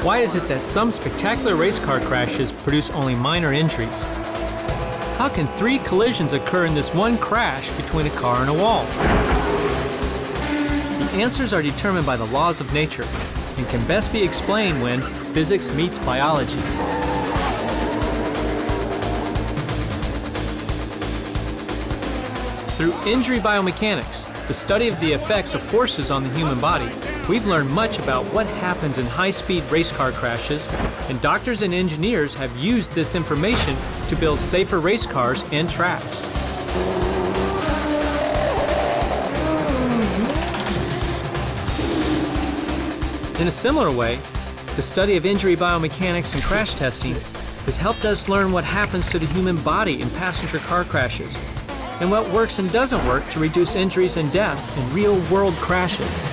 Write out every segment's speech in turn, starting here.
Why is it that some spectacular race car crashes produce only minor injuries? How can 3 collisions occur in this one crash between a car and a wall? The answers are determined by the laws of nature and can best be explained when physics meets biology. Through injury biomechanics, the study of the effects of forces on the human body, we've learned much about what happens in high-speed race car crashes, and doctors and engineers have used this information to build safer race cars and tracks. In a similar way, the study of injury biomechanics and crash testing has helped us learn what happens to the human body in passenger car crashes, and what works and doesn't work to reduce injuries and deaths in real-world crashes.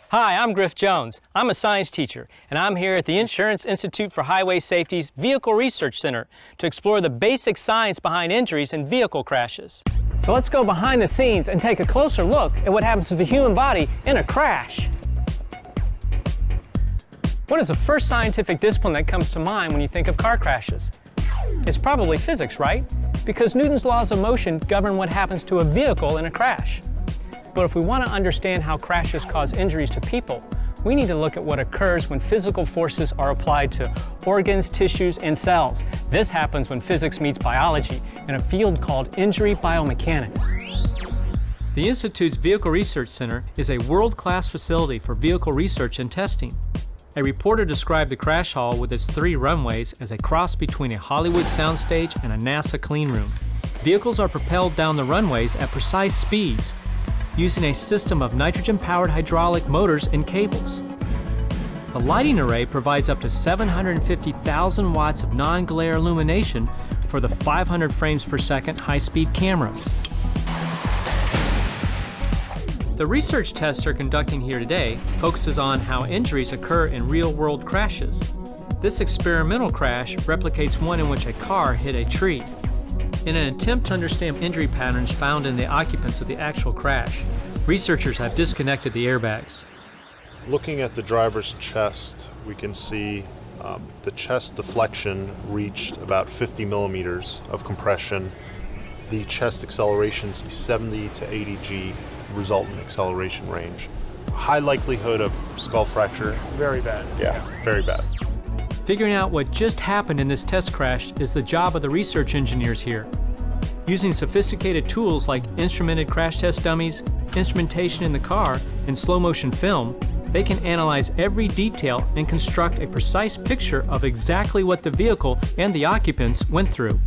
Hi, I'm Griff Jones. I'm a science teacher, and I'm here at the Insurance Institute for Highway Safety's Vehicle Research Center to explore the basic science behind injuries in vehicle crashes. So let's go behind the scenes and take a closer look at what happens to the human body in a crash. What is the first scientific discipline that comes to mind when you think of car crashes? It's probably physics, right? Because Newton's laws of motion govern what happens to a vehicle in a crash. But if we want to understand how crashes cause injuries to people, we need to look at what occurs when physical forces are applied to organs, tissues, and cells. This happens when physics meets biology in a field called injury biomechanics. The Institute's Vehicle Research Center is a world-class facility for vehicle research and testing. A reporter described the crash hall with its 3 runways as a cross between a Hollywood soundstage and a NASA clean room. Vehicles are propelled down the runways at precise speeds, using a system of nitrogen-powered hydraulic motors and cables. The lighting array provides up to 750,000 watts of non-glare illumination for the 500 frames per second high-speed cameras. The research tests they're conducting here today focuses on how injuries occur in real-world crashes. This experimental crash replicates one in which a car hit a tree. In an attempt to understand injury patterns found in the occupants of the actual crash, researchers have disconnected the airbags. Looking at the driver's chest, we can see the chest deflection reached about 50 millimeters of compression. The chest accelerations 70 to 80 G resultant acceleration range. High likelihood of skull fracture. Very bad. Yeah, very bad. Figuring out what just happened in this test crash is the job of the research engineers here. Using sophisticated tools like instrumented crash test dummies, instrumentation in the car, and slow-motion film, they can analyze every detail and construct a precise picture of exactly what the vehicle and the occupants went through.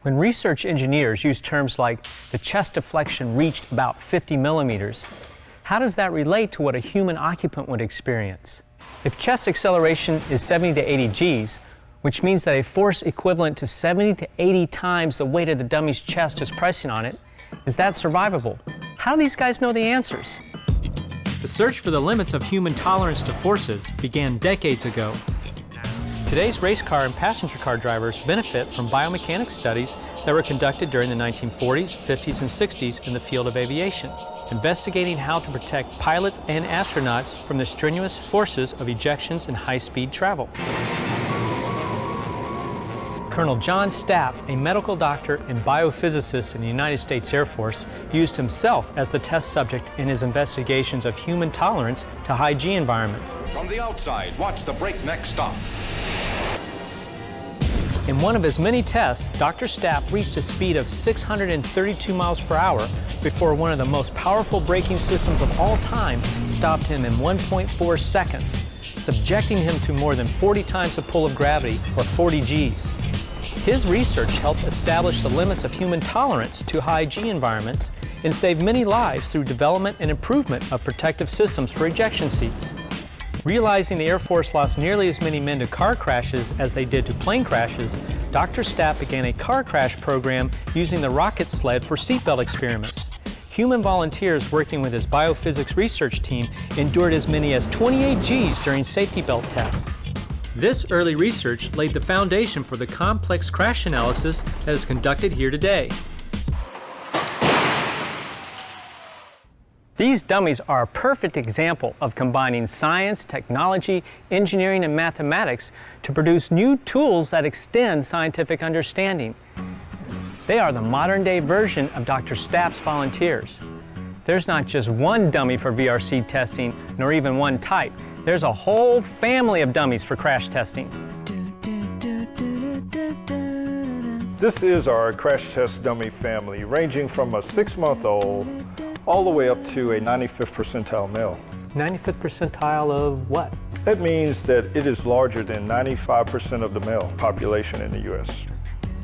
When research engineers use terms like the chest deflection reached about 50 millimeters, how does that relate to what a human occupant would experience? If chest acceleration is 70 to 80 Gs, which means that a force equivalent to 70 to 80 times the weight of the dummy's chest is pressing on it, is that survivable? How do these guys know the answers? The search for the limits of human tolerance to forces began decades ago. Today's race car and passenger car drivers benefit from biomechanics studies that were conducted during the 1940s, 50s, and 60s in the field of aviation, investigating how to protect pilots and astronauts from the strenuous forces of ejections in high-speed travel. Colonel John Stapp, a medical doctor and biophysicist in the United States Air Force, used himself as the test subject in his investigations of human tolerance to high G environments. From the outside, watch the breakneck stop. In one of his many tests, Dr. Stapp reached a speed of 632 miles per hour before one of the most powerful braking systems of all time stopped him in 1.4 seconds, subjecting him to more than 40 times the pull of gravity, or 40 Gs. His research helped establish the limits of human tolerance to high G environments and saved many lives through development and improvement of protective systems for ejection seats. Realizing the Air Force lost nearly as many men to car crashes as they did to plane crashes, Dr. Stapp began a car crash program using the rocket sled for seatbelt experiments. Human volunteers working with his biophysics research team endured as many as 28 Gs during safety belt tests. This early research laid the foundation for the complex crash analysis that is conducted here today. These dummies are a perfect example of combining science, technology, engineering, and mathematics to produce new tools that extend scientific understanding. They are the modern-day version of Dr. Stapp's volunteers. There's not just one dummy for VRC testing, nor even one type. There's a whole family of dummies for crash testing. This is our crash test dummy family, ranging from a 6-month-old all the way up to a 95th percentile male. 95th percentile of what? That means that it is larger than 95% of the male population in the U.S.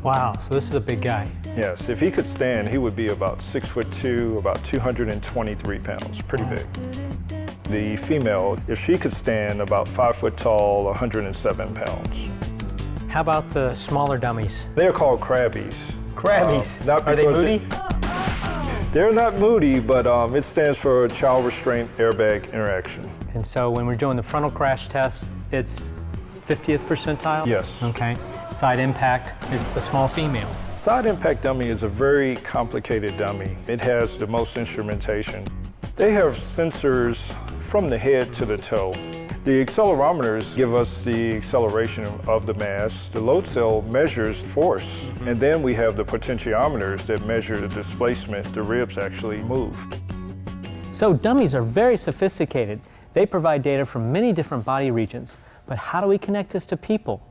Wow, so this is a big guy. Yes, if he could stand, he would be about 6'2", about 223 pounds, pretty big. The female, if she could stand, about 5 foot tall, 107 pounds. How about the smaller dummies? They are called Crabbies. Crabbies. Are they moody? They're not moody, but it stands for Child Restraint Airbag Interaction. And so when we're doing the frontal crash test, it's 50th percentile? Yes. Okay. Side impact is the small female. Side impact dummy is a very complicated dummy. It has the most instrumentation. They have sensors from the head to the toe. The accelerometers give us the acceleration of the mass. The load cell measures force. And then we have the potentiometers that measure the displacement. The ribs actually move. So dummies are very sophisticated. They provide data from many different body regions. But how do we connect this to people?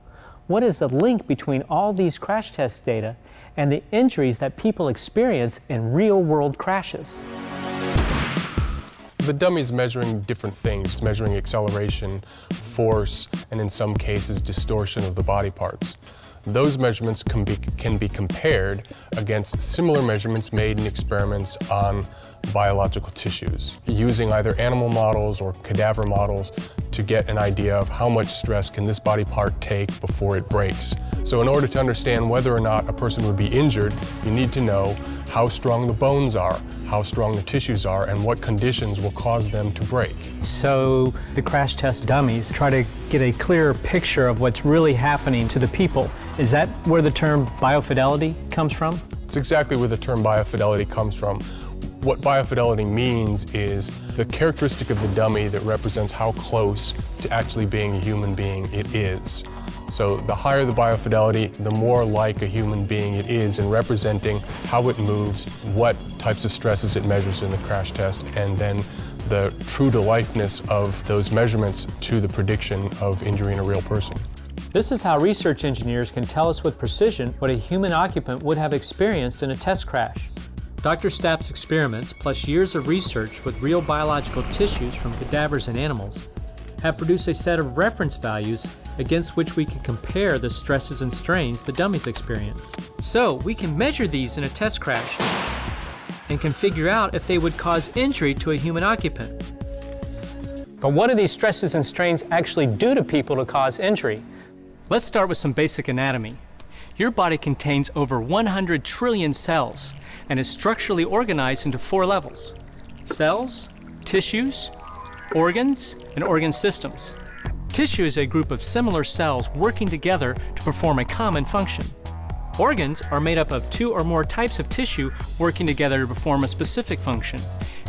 What is the link between all these crash test data and the injuries that people experience in real-world crashes? The dummy is measuring different things. It's measuring acceleration, force, and in some cases, distortion of the body parts. Those measurements can be compared against similar measurements made in experiments on biological tissues, using either animal models or cadaver models to get an idea of how much stress can this body part take before it breaks. So in order to understand whether or not a person would be injured, you need to know how strong the bones are, how strong the tissues are, and what conditions will cause them to break. So the crash test dummies try to get a clearer picture of what's really happening to the people. Is that where the term biofidelity comes from? It's exactly where the term biofidelity comes from. What biofidelity means is the characteristic of the dummy that represents how close to actually being a human being it is. So the higher the biofidelity, the more like a human being it is in representing how it moves, what types of stresses it measures in the crash test, and then the true-to-lifeness of those measurements to the prediction of injury in a real person. This is how research engineers can tell us with precision what a human occupant would have experienced in a test crash. Dr. Stapp's experiments, plus years of research with real biological tissues from cadavers and animals, have produced a set of reference values against which we can compare the stresses and strains the dummies experience. So we can measure these in a test crash and can figure out if they would cause injury to a human occupant. But what do these stresses and strains actually do to people to cause injury? Let's start with some basic anatomy. Your body contains over 100 trillion cells and is structurally organized into 4 levels: cells, tissues, organs, and organ systems. Tissue is a group of similar cells working together to perform a common function. Organs are made up of 2 or more types of tissue working together to perform a specific function.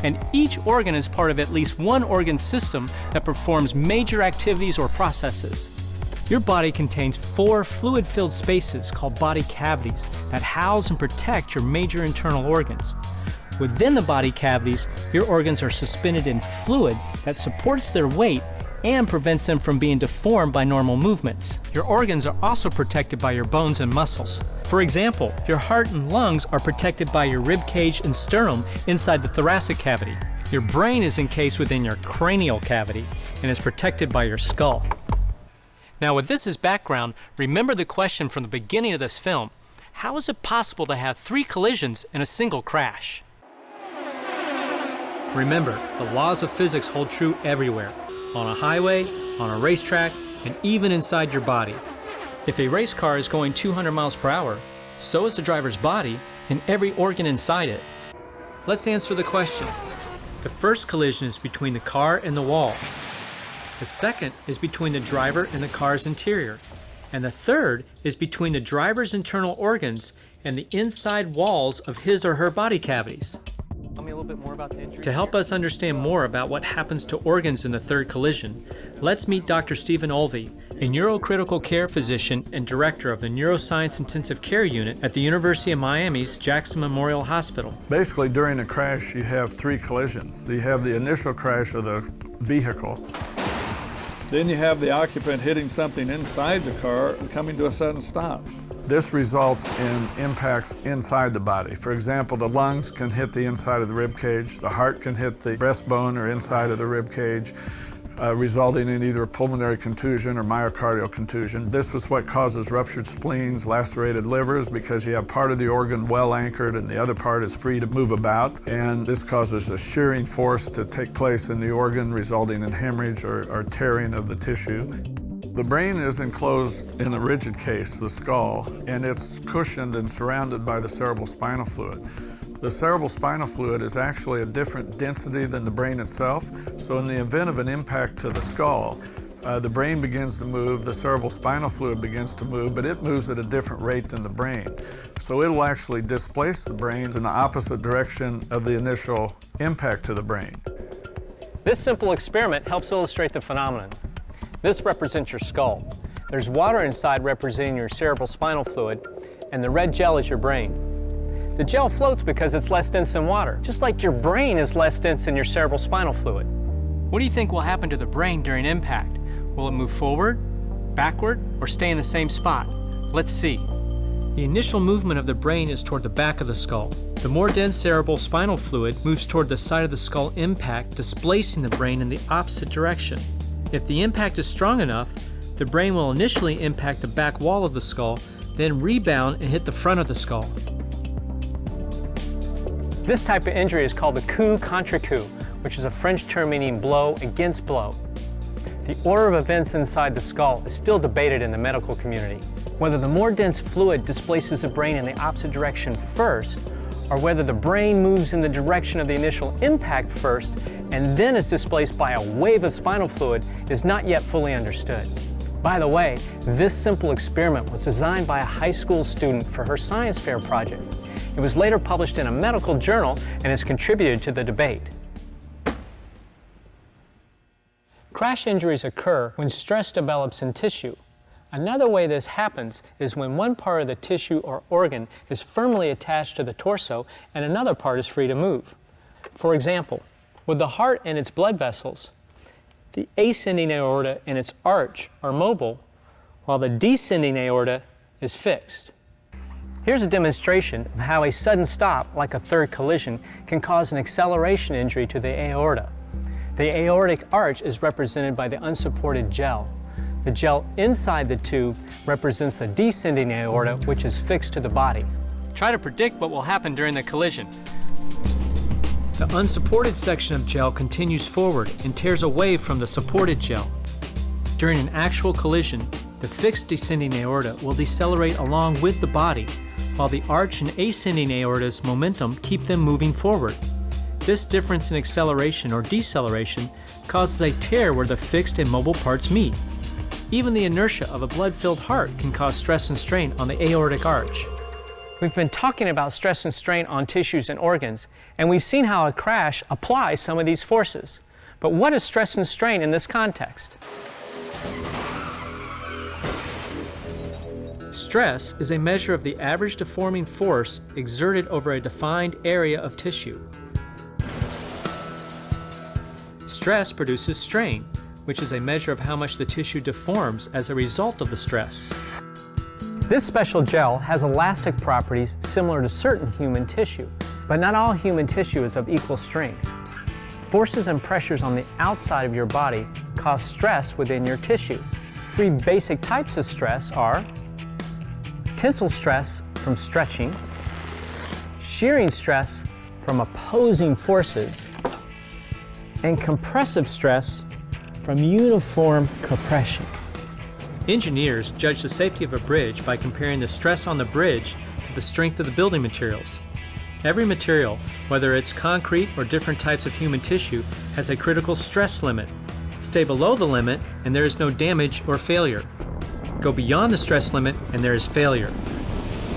And each organ is part of at least one organ system that performs major activities or processes. Your body contains 4 fluid-filled spaces called body cavities that house and protect your major internal organs. Within the body cavities, your organs are suspended in fluid that supports their weight and prevents them from being deformed by normal movements. Your organs are also protected by your bones and muscles. For example, your heart and lungs are protected by your rib cage and sternum inside the thoracic cavity. Your brain is encased within your cranial cavity and is protected by your skull. Now, with this as background, remember the question from the beginning of this film. How is it possible to have 3 collisions in a single crash? Remember, the laws of physics hold true everywhere. On a highway, on a racetrack, and even inside your body. If a race car is going 200 miles per hour, so is the driver's body and every organ inside it. Let's answer the question. The first collision is between the car and the wall. The second is between the driver and the car's interior. And the third is between the driver's internal organs and the inside walls of his or her body cavities. Tell me a little bit more about the injury. To help us understand more about what happens to organs in the third collision, let's meet Dr. Stephen Olvey, a neurocritical care physician and director of the Neuroscience Intensive Care Unit at the University of Miami's Jackson Memorial Hospital. Basically, during a crash, you have three collisions. You have the initial crash of the vehicle. Then you have the occupant hitting something inside the car and coming to a sudden stop. This results in impacts inside the body. For example, the lungs can hit the inside of the rib cage, the heart can hit the breastbone or inside of the rib cage, resulting in either a pulmonary contusion or myocardial contusion. This is what causes ruptured spleens, lacerated livers, because you have part of the organ well anchored and the other part is free to move about. And this causes a shearing force to take place in the organ, resulting in hemorrhage or tearing of the tissue. The brain is enclosed in a rigid case, the skull, and it's cushioned and surrounded by the cerebral spinal fluid. The cerebral spinal fluid is actually a different density than the brain itself, so in the event of an impact to the skull, the brain begins to move, the cerebral spinal fluid begins to move, but it moves at a different rate than the brain. So it'll actually displace the brain in the opposite direction of the initial impact to the brain. This simple experiment helps illustrate the phenomenon. This represents your skull. There's water inside representing your cerebral spinal fluid, and the red gel is your brain. The gel floats because it's less dense than water, just like your brain is less dense than your cerebral spinal fluid. What do you think will happen to the brain during impact? Will it move forward, backward, or stay in the same spot? Let's see. The initial movement of the brain is toward the back of the skull. The more dense cerebral spinal fluid moves toward the side of the skull impact, displacing the brain in the opposite direction. If the impact is strong enough, the brain will initially impact the back wall of the skull, then rebound and hit the front of the skull. This type of injury is called the coup contre coup, which is a French term meaning blow against blow. The order of events inside the skull is still debated in the medical community. Whether the more dense fluid displaces the brain in the opposite direction first, or whether the brain moves in the direction of the initial impact first and then is displaced by a wave of spinal fluid is not yet fully understood. By the way, this simple experiment was designed by a high school student for her science fair project. It was later published in a medical journal and has contributed to the debate. Crash injuries occur when stress develops in tissue. Another way this happens is when one part of the tissue or organ is firmly attached to the torso and another part is free to move. For example, with the heart and its blood vessels, the ascending aorta and its arch are mobile, while the descending aorta is fixed. Here's a demonstration of how a sudden stop, like a third collision, can cause an acceleration injury to the aorta. The aortic arch is represented by the unsupported gel. The gel inside the tube represents the descending aorta, which is fixed to the body. Try to predict what will happen during the collision. The unsupported section of gel continues forward and tears away from the supported gel. During an actual collision, the fixed descending aorta will decelerate along with the body, while the arch and ascending aorta's momentum keep them moving forward. This difference in acceleration or deceleration causes a tear where the fixed and mobile parts meet. Even the inertia of a blood-filled heart can cause stress and strain on the aortic arch. We've been talking about stress and strain on tissues and organs, and we've seen how a crash applies some of these forces. But what is stress and strain in this context? Stress is a measure of the average deforming force exerted over a defined area of tissue. Stress produces strain, which is a measure of how much the tissue deforms as a result of the stress. This special gel has elastic properties similar to certain human tissue, but not all human tissue is of equal strength. Forces and pressures on the outside of your body cause stress within your tissue. Three basic types of stress are tensile stress from stretching, shearing stress from opposing forces, and compressive stress from uniform compression. Engineers judge the safety of a bridge by comparing the stress on the bridge to the strength of the building materials. Every material, whether it's concrete or different types of human tissue, has a critical stress limit. Stay below the limit and there is no damage or failure. Go beyond the stress limit and there is failure.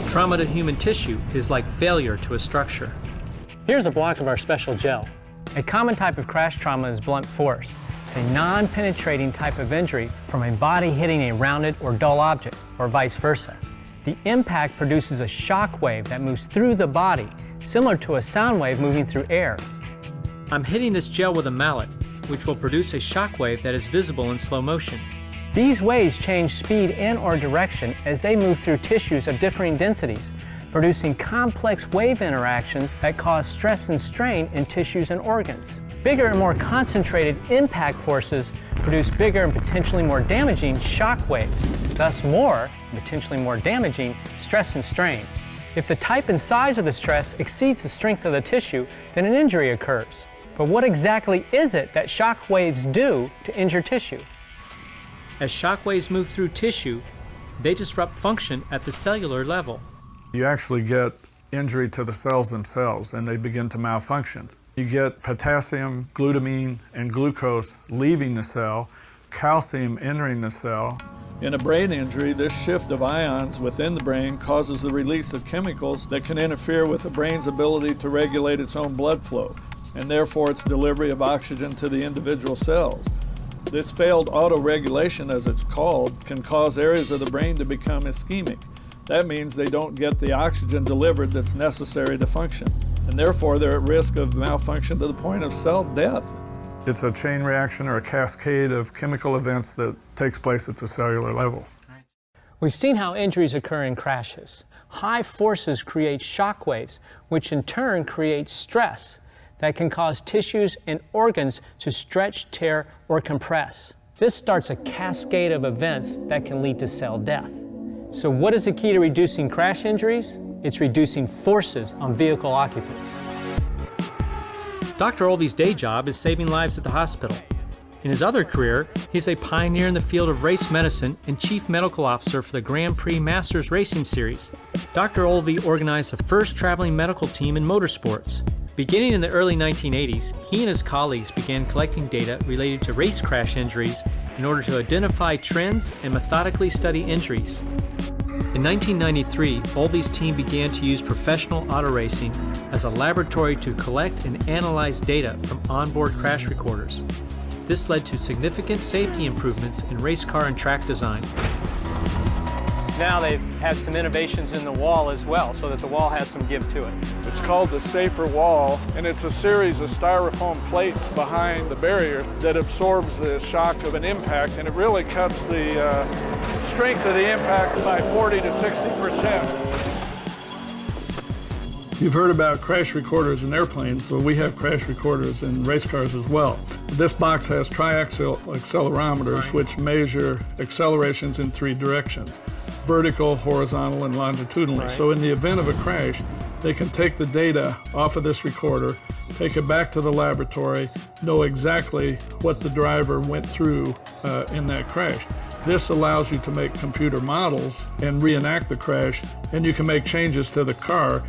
Trauma to human tissue is like failure to a structure. Here's a block of our special gel. A common type of crash trauma is blunt force. It's a non-penetrating type of injury from a body hitting a rounded or dull object, or vice versa. The impact produces a shock wave that moves through the body, similar to a sound wave moving through air. I'm hitting this gel with a mallet, which will produce a shock wave that is visible in slow motion. These waves change speed and/or direction as they move through tissues of differing densities, producing complex wave interactions that cause stress and strain in tissues and organs. Bigger and more concentrated impact forces produce bigger and potentially more damaging shock waves, thus more, potentially more damaging, stress and strain. If the type and size of the stress exceeds the strength of the tissue, then an injury occurs. But what exactly is it that shock waves do to injure tissue? As shock waves move through tissue, they disrupt function at the cellular level. You actually get injury to the cells themselves and they begin to malfunction. You get potassium, glutamine, and glucose leaving the cell, calcium entering the cell. In a brain injury, this shift of ions within the brain causes the release of chemicals that can interfere with the brain's ability to regulate its own blood flow, and therefore its delivery of oxygen to the individual cells. This failed auto-regulation, as it's called, can cause areas of the brain to become ischemic. That means they don't get the oxygen delivered that's necessary to function, and therefore they're at risk of malfunction to the point of cell death. It's a chain reaction or a cascade of chemical events that takes place at the cellular level. We've seen how injuries occur in crashes. High forces create shock waves, which in turn create stress that can cause tissues and organs to stretch, tear, or compress. This starts a cascade of events that can lead to cell death. So what is the key to reducing crash injuries? It's reducing forces on vehicle occupants. Dr. Olvey's day job is saving lives at the hospital. In his other career, he's a pioneer in the field of race medicine and chief medical officer for the Grand Prix Masters Racing Series. Dr. Olvey organized the first traveling medical team in motorsports. Beginning in the early 1980s, he and his colleagues began collecting data related to race crash injuries in order to identify trends and methodically study injuries. In 1993, Olvey's team began to use professional auto racing as a laboratory to collect and analyze data from onboard crash recorders. This led to significant safety improvements in race car and track design. Now they've had some innovations in the wall as well, so that the wall has some give to it. It's called the Safer Wall, and it's a series of styrofoam plates behind the barrier that absorbs the shock of an impact, and it really cuts the strength of the impact by 40 to 60%. You've heard about crash recorders in airplanes, so we have crash recorders in race cars as well. This box has triaxial accelerometers, which measure accelerations in 3 directions: vertical, horizontal, and longitudinally. So in the event of a crash, they can take the data off of this recorder, take it back to the laboratory, know exactly what the driver went through in that crash. This allows you to make computer models and reenact the crash, and you can make changes to the car.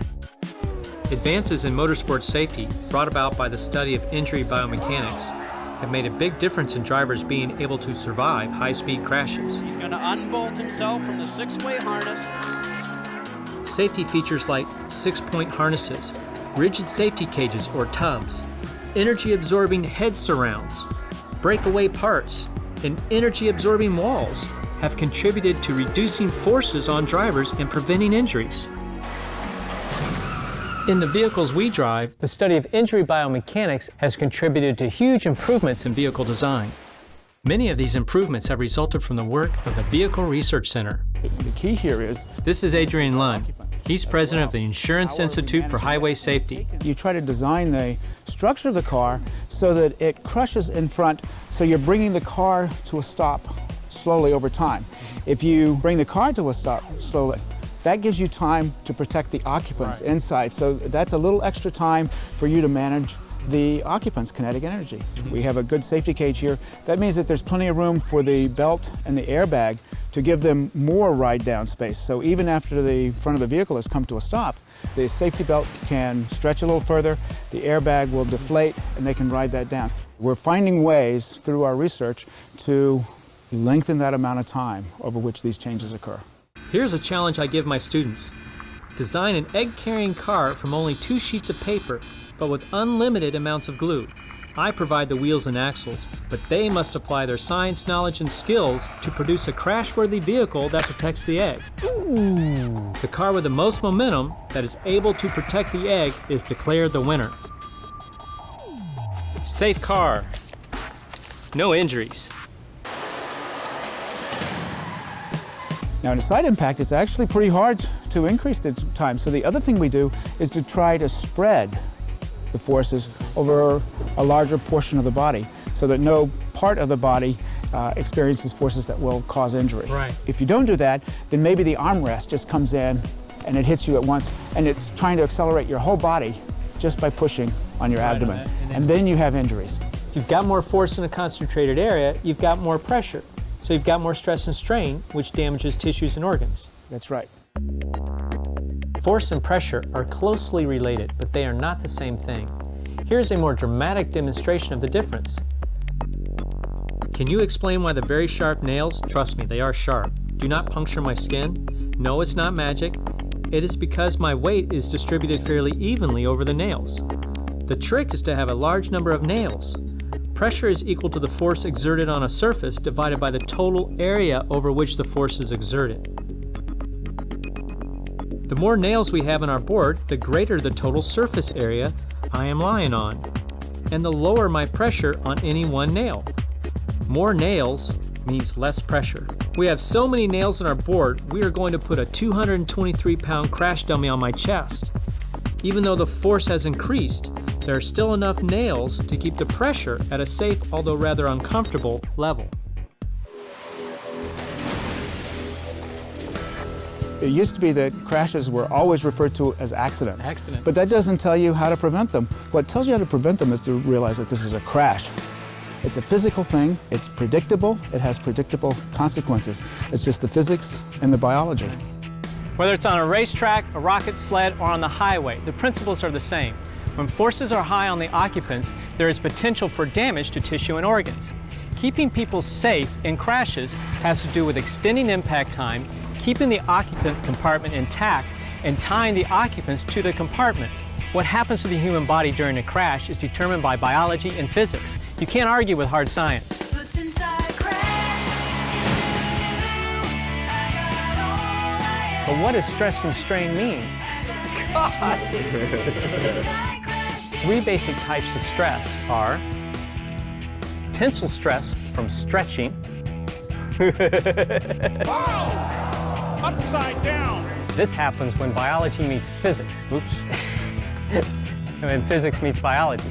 Advances in motorsport safety brought about by the study of injury biomechanics have made a big difference in drivers being able to survive high-speed crashes. He's going to unbolt himself from the 6-way harness. Safety features like 6-point harnesses, rigid safety cages or tubs, energy-absorbing head surrounds, breakaway parts, and energy-absorbing walls have contributed to reducing forces on drivers and preventing injuries. In the vehicles we drive, The study of injury biomechanics has contributed to huge improvements in vehicle design. Many of these improvements have resulted from the work of the Vehicle Research Center. The key here is This is Adrian Lund. He's president of the Insurance Institute for Highway Safety. you try to design the structure of the car so that it crushes in front, so you're bringing the car to a stop slowly over time. If you bring the car to a stop slowly, that gives you time to protect the occupants inside. So that's a little extra time for you to manage the occupants' kinetic energy. We have a good safety cage here. That means that there's plenty of room for the belt and the airbag to give them more ride down space. So even after the front of the vehicle has come to a stop, the safety belt can stretch a little further, the airbag will deflate, and they can ride that down. We're finding ways through our research to lengthen that amount of time over which these changes occur. Here's a challenge I give my students. Design an egg-carrying car from only 2 sheets of paper but with unlimited amounts of glue. I provide the wheels and axles, but they must apply their science, knowledge, and skills to produce a crash-worthy vehicle that protects the egg. The car with the most momentum that is able to protect the egg is declared the winner. Safe car. No injuries. Now in a side impact, it's actually pretty hard to increase the time. So the other thing we do is to try to spread the forces over a larger portion of the body so that no part of the body experiences forces that will cause injury. Right. If you don't do that, then maybe the armrest just comes in and it hits you at once, and it's trying to accelerate your whole body just by pushing on your abdomen. And then you have injuries. If you've got more force in a concentrated area, you've got more pressure. So you've got more stress and strain, which damages tissues and organs. That's right. Force and pressure are closely related, but they are not the same thing. Here's a more dramatic demonstration of the difference. Can you explain why the very sharp nails, trust me, they are sharp, do not puncture my skin? No, it's not magic. It is because my weight is distributed fairly evenly over the nails. The trick is to have a large number of nails. Pressure is equal to the force exerted on a surface divided by the total area over which the force is exerted. The more nails we have on our board, the greater the total surface area I am lying on, and the lower my pressure on any one nail. More nails means less pressure. We have so many nails on our board, we are going to put a 223-pound crash dummy on my chest. Even though the force has increased, there are still enough nails to keep the pressure at a safe, although rather uncomfortable, level. It used to be that crashes were always referred to as accidents. Accidents. But that doesn't tell you how to prevent them. What tells you how to prevent them is to realize that this is a crash. It's a physical thing, it's predictable, it has predictable consequences. It's just the physics and the biology. Whether it's on a racetrack, a rocket sled, or on the highway, the principles are the same. When forces are high on the occupants, there is potential for damage to tissue and organs. Keeping people safe in crashes has to do with extending impact time, keeping the occupant compartment intact, and tying the occupants to the compartment. What happens to the human body during a crash is determined by biology and physics. You can't argue with hard science. But what does stress and strain mean? God! 3 basic types of stress are tensile stress from stretching. Upside down! This happens when biology meets physics. Oops. When physics meets biology.